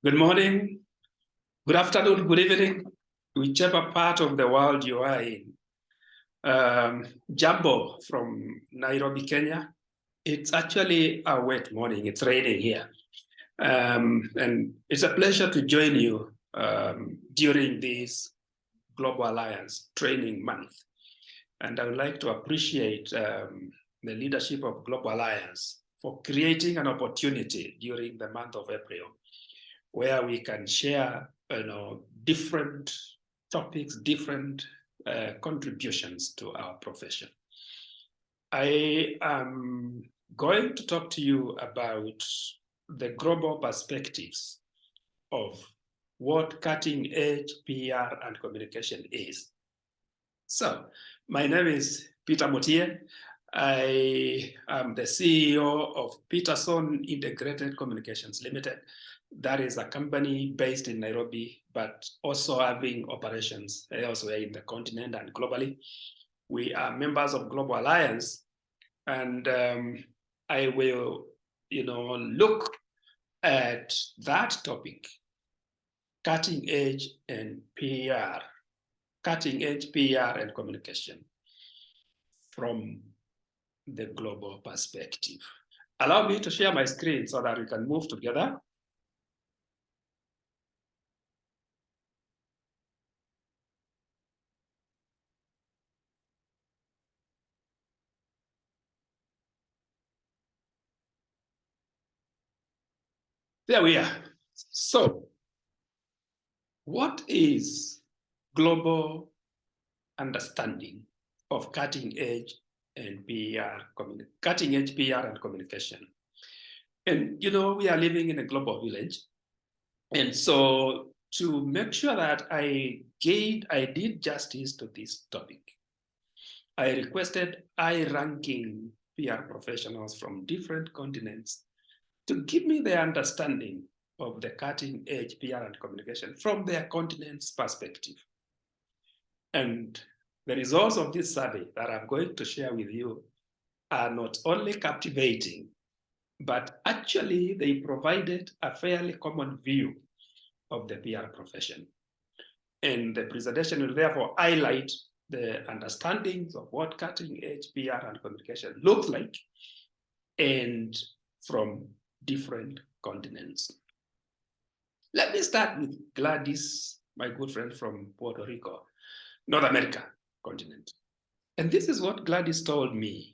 Good morning, good afternoon, good evening, whichever part of the world you are in. Jambo from Nairobi, Kenya. It's actually a wet morning. It's raining here. And it's a pleasure to join you during this Global Alliance Training Month. And I would like to appreciate the leadership of Global Alliance for creating an opportunity during the month of April, where we can share, different topics, different contributions to our profession. I am going to talk to you about the global perspectives of what cutting-edge PR and communication is. So, my name is Peter Mutie. I am the CEO of Peterson Communications Ltd. That is a company based in Nairobi, but also having operations elsewhere in the continent and globally. We are members of Global Alliance, and I will, look at that topic, cutting edge and PR, cutting edge PR and communication from the global perspective. Allow me to share my screen so that we can move together. There we are. So, what is global understanding of cutting edge and PR, cutting-edge PR and communication? And we are living in a global village, and so to make sure that I did justice to this topic, I requested high-ranking PR professionals from different continents to give me their understanding of the cutting-edge PR and communication from their continent's perspective. And the results of this survey that I'm going to share with you are not only captivating, but actually they provided a fairly common view of the PR profession. And the presentation will therefore highlight the understandings of what cutting-edge PR and communication looks like, and from different continents. Let me start with Gladys, my good friend from Puerto Rico, North America continent. And this is what Gladys told me.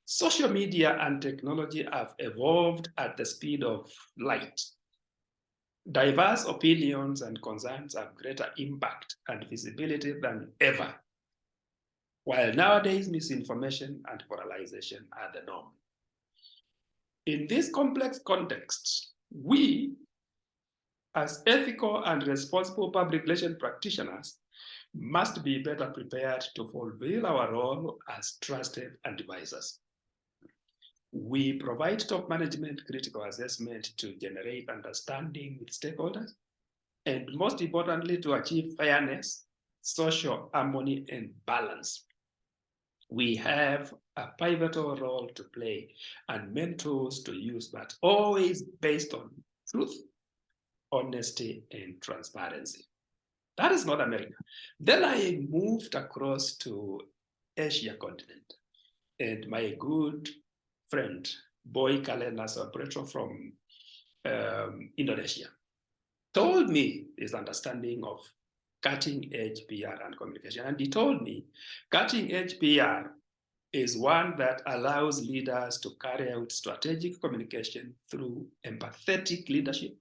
Social media and technology have evolved at the speed of light. Diverse opinions and concerns have greater impact and visibility than ever, while nowadays misinformation and polarization are the norm. In this complex context, we, as ethical and responsible public relations practitioners, must be better prepared to fulfill our role as trusted advisors. We provide top management critical assessment to generate understanding with stakeholders, and most importantly, to achieve fairness, social harmony, and balance. We have a pivotal role to play and mentors to use, but always based on truth, honesty, and transparency. That is North America. Then I moved across to Asia continent, and my good friend, Boy Kalena Sabretro from Indonesia, told me his understanding of cutting-edge PR and communication. And he told me cutting-edge PR is one that allows leaders to carry out strategic communication through empathetic leadership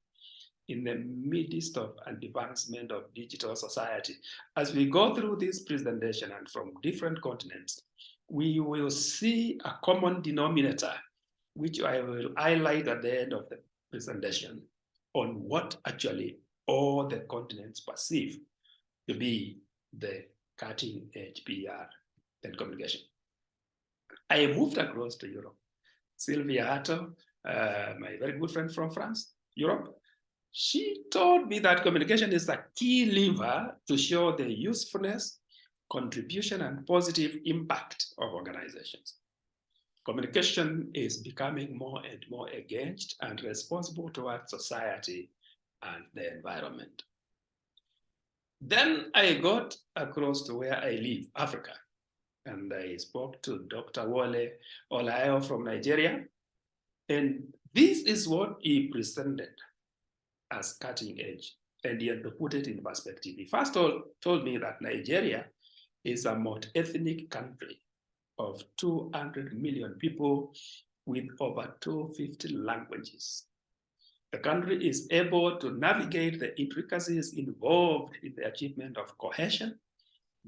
in the midst of advancement of digital society. As we go through this presentation and from different continents, we will see a common denominator, which I will highlight at the end of the presentation, on what actually all the continents perceive to be the cutting-edge PR and communication. I moved across to Europe. Sylvia Hatto, my very good friend from France, Europe, she told me that communication is a key lever to show the usefulness, contribution, and positive impact of organizations. Communication is becoming more and more engaged and responsible towards society and the environment. Then I got across to where I live, Africa, and I spoke to Dr. Wole Olayo from Nigeria, and this is what he presented as cutting edge, and he had to put it in perspective. He first told me that Nigeria is a multi-ethnic country of 200 million people with over 250 languages. The country is able to navigate the intricacies involved in the achievement of cohesion,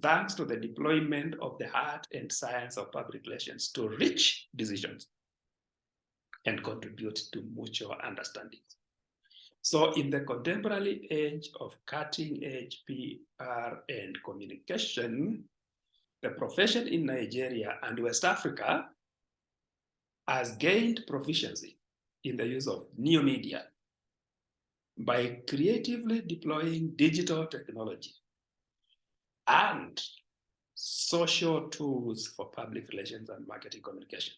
thanks to the deployment of the art and science of public relations to reach decisions and contribute to mutual understanding. So in the contemporary age of cutting-edge PR and communication, the profession in Nigeria and West Africa has gained proficiency in the use of new media by creatively deploying digital technology and social tools for public relations and marketing communication.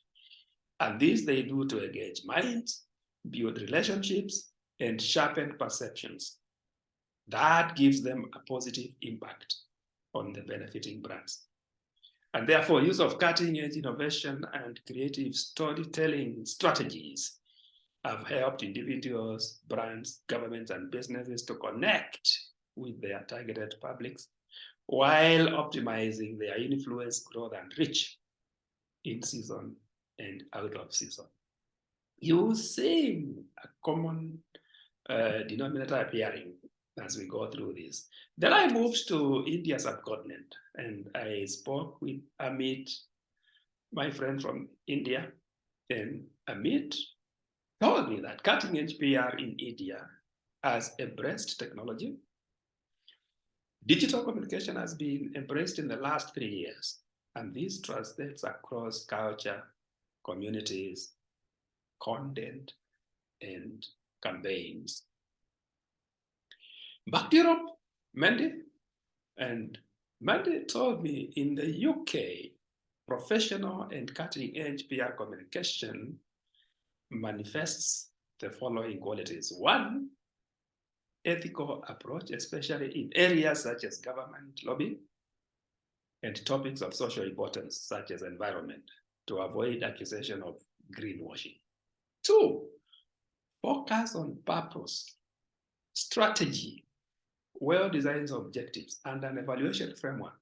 And this they do to engage minds, build relationships, and sharpen perceptions. That gives them a positive impact on the benefiting brands. And therefore, use of cutting-edge innovation and creative storytelling strategies have helped individuals, brands, governments, and businesses to connect with their targeted publics while optimizing their influence, growth, and reach in season and out of season. You see a common denominator appearing as we go through this. Then I moved to India subcontinent and I spoke with Amit, my friend from India, and Amit told me that cutting-edge PR in India has embraced technology. Digital communication has been embraced in the last 3 years, and this translates across culture, communities, content, and campaigns. Back to Europe, Mandy, and Mandy told me in the UK, professional and cutting-edge PR communication manifests the following qualities. One, ethical approach, especially in areas such as government lobbying and topics of social importance, such as environment, to avoid accusation of greenwashing. Two, focus on purpose, strategy, well-designed objectives, and an evaluation framework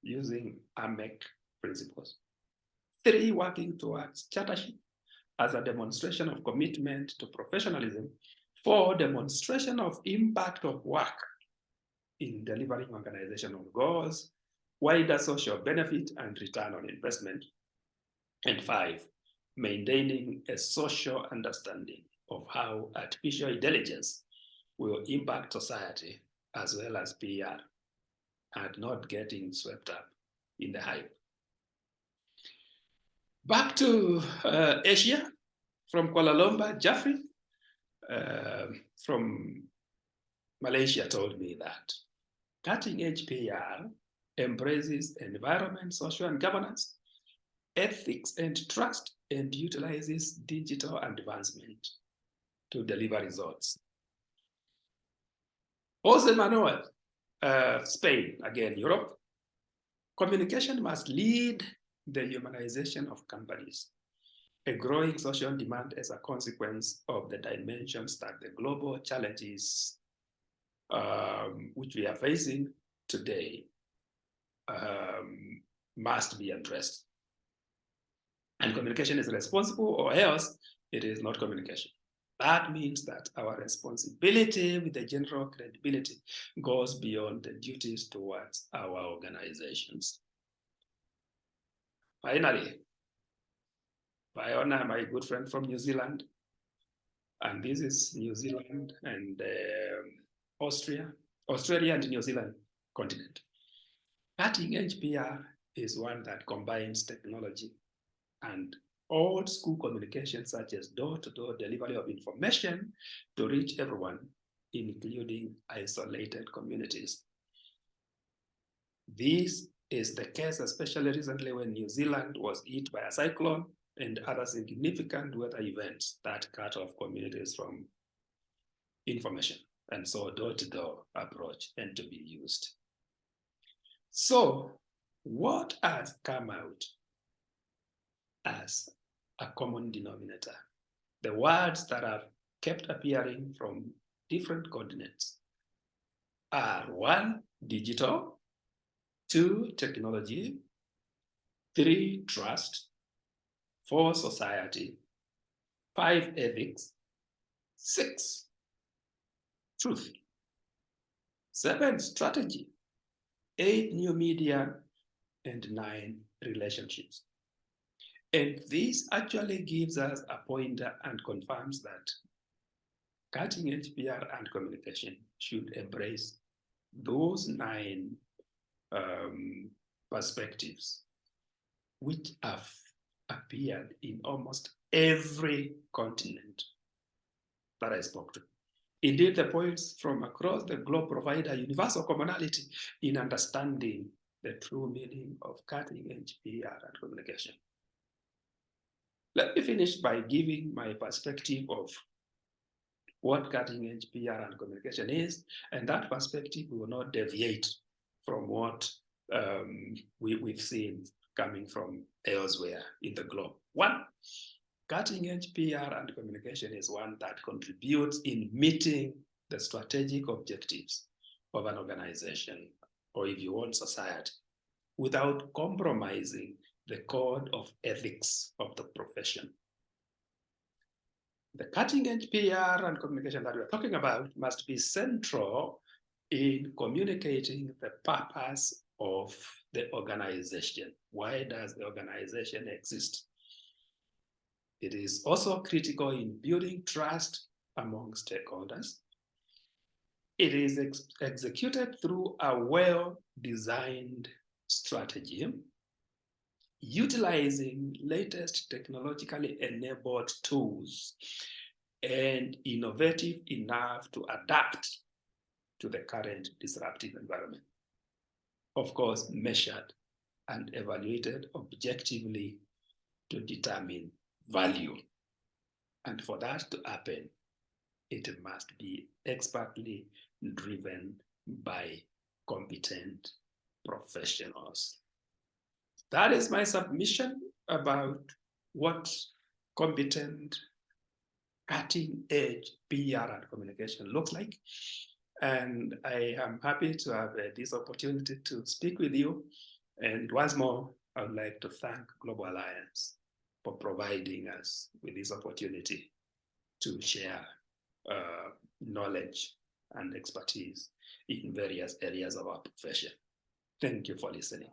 using AMEC principles. Three, working towards chartership as a demonstration of commitment to professionalism. Four, demonstration of impact of work in delivering organizational goals, wider social benefit and return on investment. And five, maintaining a social understanding of how artificial intelligence will impact society as well as PR and not getting swept up in the hype. Back to Asia, from Kuala Lumpur, Jeffrey from Malaysia told me that cutting-edge PR embraces environment, social and governance, ethics and trust, and utilizes digital advancement to deliver results. Jose Manuel, Spain, again, Europe, communication must lead the humanization of companies, a growing social demand as a consequence of the dimensions that the global challenges which we are facing today must be addressed. And communication is responsible, or else it is not communication. That means that our responsibility with the general credibility goes beyond the duties towards our organizations. Finally, I honor my good friend from New Zealand, and this is New Zealand and Australia and New Zealand continent. Cutting-edge PR is one that combines technology and old school communication, such as door-to-door delivery of information to reach everyone, including isolated communities. This is the case especially recently when New Zealand was hit by a cyclone and other significant weather events that cut off communities from information. and so door-to-door approach and to be used. So what has come out as a common denominator? The words that have kept appearing from different continents are 1, digital, 2, technology, 3, trust, 4, society, 5, ethics, 6, truth, 7, strategy, 8, new media, and 9, relationships. And this actually gives us a pointer and confirms that cutting-edge PR and communication should embrace those 9 perspectives, which have appeared in almost every continent that I spoke to. Indeed, the points from across the globe provide a universal commonality in understanding the true meaning of cutting-edge PR and communication. Let me finish by giving my perspective of what cutting-edge PR and communication is, and that perspective will not deviate from what we've seen coming from elsewhere in the globe. 1, cutting-edge PR and communication is one that contributes in meeting the strategic objectives of an organization, or if you want, society, without compromising the code of ethics of the profession. The cutting-edge PR and communication that we're talking about must be central in communicating the purpose of the organization. Why does the organization exist? It is also critical in building trust among stakeholders. It is executed through a well-designed strategy, utilizing latest technologically enabled tools and innovative enough to adapt to the current disruptive environment. Of course, measured and evaluated objectively to determine value. And for that to happen, it must be expertly driven by competent professionals. That is my submission about what competent cutting-edge PR and communication looks like. And I am happy to have this opportunity to speak with you. And once more, I would like to thank Global Alliance for providing us with this opportunity to share knowledge and expertise in various areas of our profession. Thank you for listening.